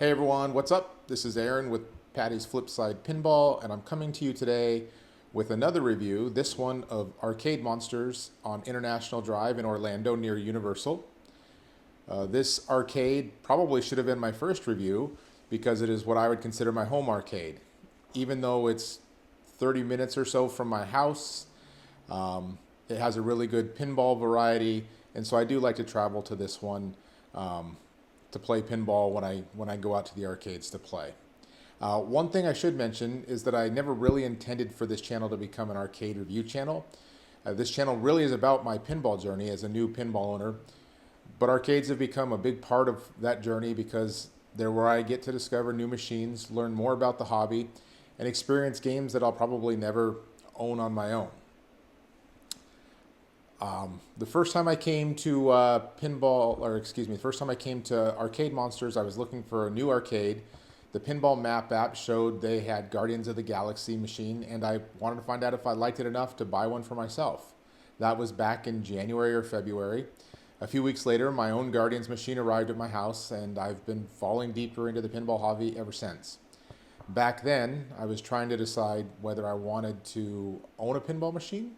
Hey everyone, what's up? This is Aaron with Patty's Flipside Pinball, and I'm coming to you today with another review, this one of Arcade Monsters on International Drive in Orlando near Universal. This arcade probably should have been my first review because it is what I would consider my home arcade. Even though it's 30 minutes or so from my house, it has a really good pinball variety, and so I do like to travel to this one to play pinball when I go out to the arcades to play. One thing I should mention is that I never really intended for this channel to become an arcade review channel. This channel really is about my pinball journey as a new pinball owner, but arcades have become a big part of that journey because they're where I get to discover new machines, learn more about the hobby, and experience games that I'll probably never own on my own. The first time I came to the first time I came to Arcade Monsters, I was looking for a new arcade. The Pinball Map app showed they had Guardians of the Galaxy machine, and I wanted to find out if I liked it enough to buy one for myself. That was back in January or February. A few weeks later, my own Guardians machine arrived at my house, and I've been falling deeper into the pinball hobby ever since. Back then, I was trying to decide whether I wanted to own a pinball machine.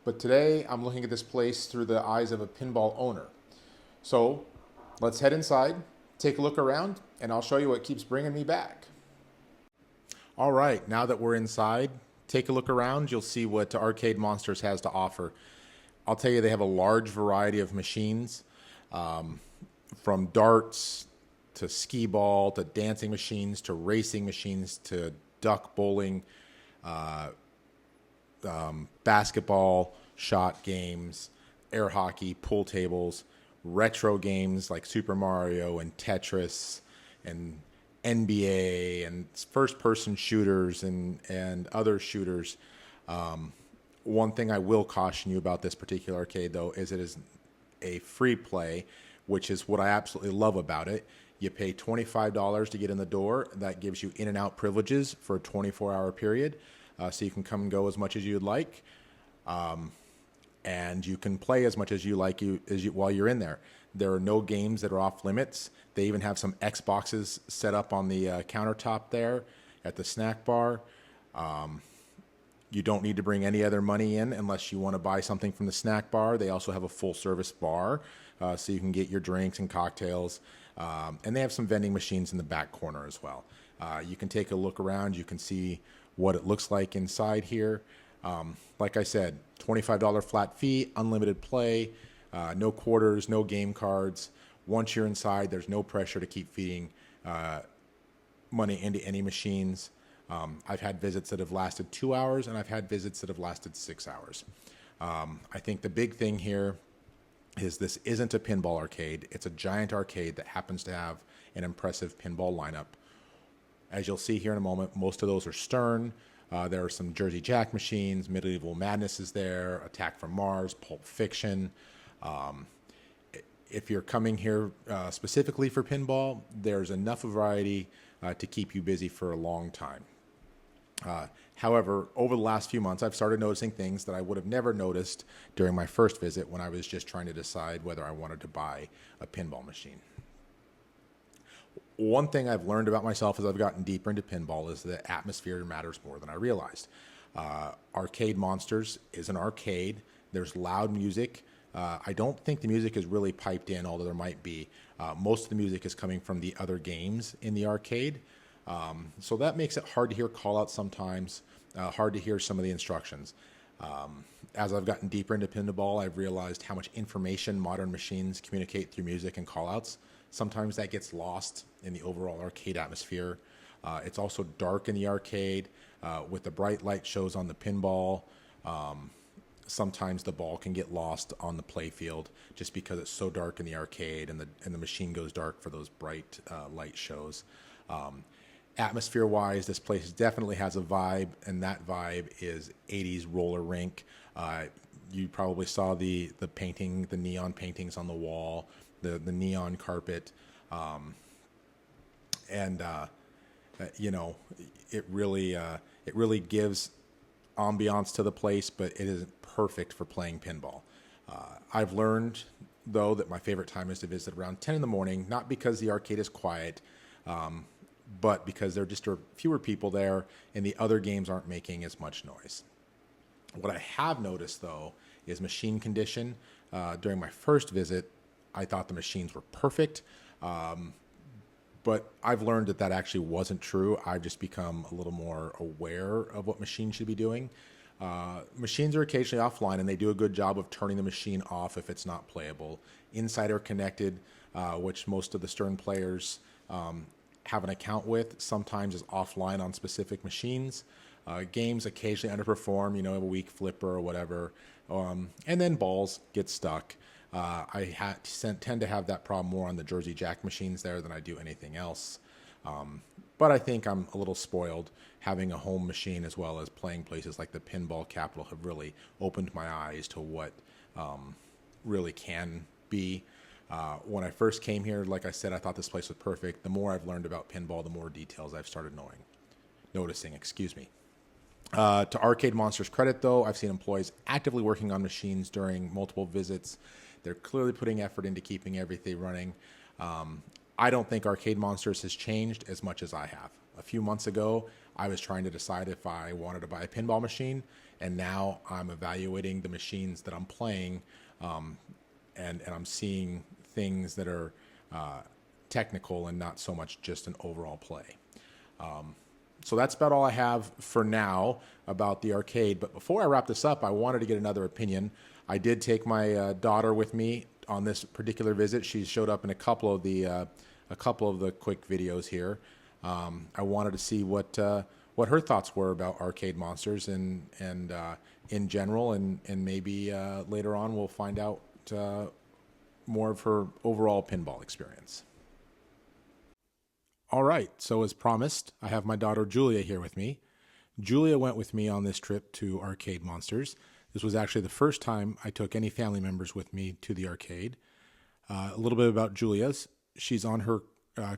But today, I'm looking at this place through the eyes of a pinball owner. So let's head inside, take a look around, and I'll show you what keeps bringing me back. All right, now that we're inside, take a look around. You'll see what Arcade Monsters has to offer. I'll tell you, they have a large variety of machines, from darts to skee ball to dancing machines to racing machines to duck bowling, basketball, shot games, air hockey, pool tables, retro games like Super Mario and Tetris and NBA and first-person shooters and other shooters. One thing I will caution you about this particular arcade, though, is it is a free play, which is what I absolutely love about it. You pay $25 to get in the door. That gives you in and out privileges for a 24-hour period. So you can come and go as much as you'd like, and you can play as much as you like while you're in there. There are no games that are off limits. They even have some Xboxes set up on the countertop there at the snack bar. You don't need to bring any other money in unless you want to buy something from the snack bar. They also have a full-service bar, so you can get your drinks and cocktails. And they have some vending machines in the back corner as well. You can take a look around. You can see what it looks like inside here. Like I said, $25 flat fee, unlimited play, no quarters, no game cards. Once you're inside, there's no pressure to keep feeding money into any machines. I've had visits that have lasted 2 hours, and I've had visits that have lasted 6 hours. I think the big thing here is this isn't a pinball arcade. It's a giant arcade that happens to have an impressive pinball lineup. As you'll see here in a moment, most of those are Stern. There are some Jersey Jack machines, Medieval Madness is there, Attack from Mars, Pulp Fiction. If you're coming here specifically for pinball, there's enough variety to keep you busy for a long time. However, over the last few months, I've started noticing things that I would have never noticed during my first visit when I was just trying to decide whether I wanted to buy a pinball machine. One thing I've learned about myself as I've gotten deeper into pinball is that atmosphere matters more than I realized. Arcade Monsters is an arcade. There's loud music. I don't think the music is really piped in, although there might be. Most of the music is coming from the other games in the arcade. So that makes it hard to hear call-outs sometimes, hard to hear some of the instructions. As I've gotten deeper into pinball, I've realized how much information modern machines communicate through music and call-outs. Sometimes that gets lost in the overall arcade atmosphere. It's also dark in the arcade with the bright light shows on the pinball. Sometimes the ball can get lost on the playfield just because it's so dark in the arcade and the machine goes dark for those bright light shows. Atmosphere-wise, this place definitely has a vibe, and that vibe is 80s roller rink. You probably saw the painting, the neon paintings on the wall, the neon carpet, and it really gives ambiance to the place, but it isn't perfect for playing pinball. I've learned though, that my favorite time is to visit around 10 in the morning, not because the arcade is quiet, but because there just are fewer people there and the other games aren't making as much noise. What I have noticed, though, is machine condition. During my first visit, I thought the machines were perfect, but I've learned that actually wasn't true. I've just become a little more aware of what machines should be doing. Machines are occasionally offline, and they do a good job of turning the machine off if it's not playable. Inside or connected, which most of the Stern players have an account with, sometimes is offline on specific machines. Games occasionally underperform, a weak flipper or whatever, and then balls get stuck. I tend to have that problem more on the Jersey Jack machines there than I do anything else. But I think I'm a little spoiled. Having a home machine as well as playing places like the Pinball Capital have really opened my eyes to what really can be. When I first came here, like I said, I thought this place was perfect. The more I've learned about pinball, the more details I've started noticing. To Arcade Monsters' credit, though, I've seen employees actively working on machines during multiple visits. They're clearly putting effort into keeping everything running. I don't think Arcade Monsters has changed as much as I have. A few months ago, I was trying to decide if I wanted to buy a pinball machine, and now I'm evaluating the machines that I'm playing, and I'm seeing things that are technical and not so much just an overall play. So that's about all I have for now about the arcade. But before I wrap this up, I wanted to get another opinion. I did take my daughter with me on this particular visit. She showed up in a couple of the quick videos here. I wanted to see what her thoughts were about Arcade Monsters and in general, and maybe later on we'll find out more of her overall pinball experience. All right, so as promised, I have my daughter Julia here with me. Julia went with me on this trip to Arcade Monsters. This was actually the first time I took any family members with me to the arcade. A little bit about Julia's. She's on her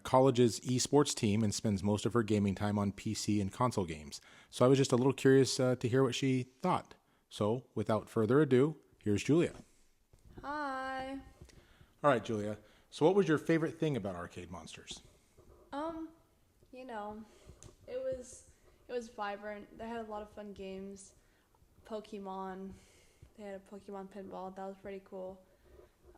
college's esports team and spends most of her gaming time on PC and console games. So I was just a little curious to hear what she thought. So without further ado, here's Julia. Hi. All right, Julia. So what was your favorite thing about Arcade Monsters? It was vibrant. They had a lot of fun games. Pokemon. They had a Pokemon pinball. That was pretty cool.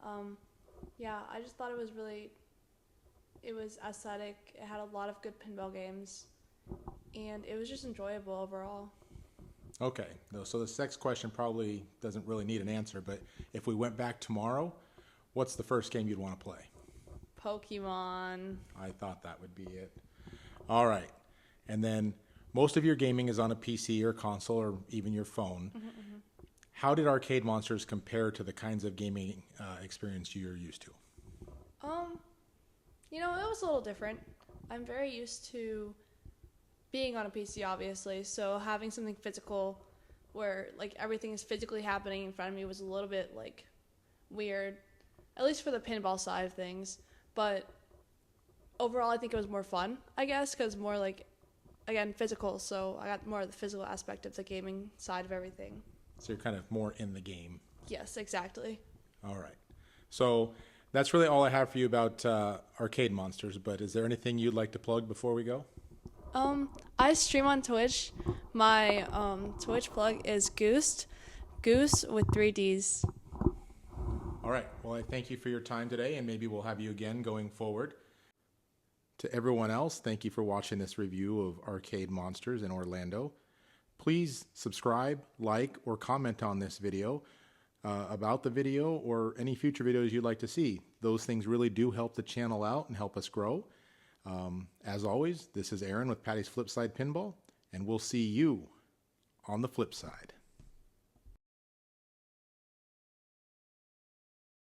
I just thought it was aesthetic. It had a lot of good pinball games, and it was just enjoyable overall. Okay, so this next question probably doesn't really need an answer, but if we went back tomorrow, what's the first game you'd want to play? Pokemon. I thought that would be it. All right. And then most of your gaming is on a PC or console or even your phone. Mm-hmm. How did Arcade Monsters compare to the kinds of gaming experience you're used to? It was a little different. I'm very used to being on a PC, obviously, so having something physical where everything is physically happening in front of me was a little bit weird, at least for the pinball side of things. But overall, I think it was more fun, I guess, because more again, physical. So I got more of the physical aspect of the gaming side of everything. So you're kind of more in the game. Yes, exactly. All right. So that's really all I have for you about Arcade Monsters. But is there anything you'd like to plug before we go? I stream on Twitch. My Twitch plug is Goose with 3 Ds. All right. Well, I thank you for your time today, and maybe we'll have you again going forward. To everyone else, thank you for watching this review of Arcade Monsters in Orlando. Please subscribe, like, or comment on this video about the video or any future videos you'd like to see. Those things really do help the channel out and help us grow. As always, this is Aaron with Patty's Flipside Pinball, and we'll see you on the flip side.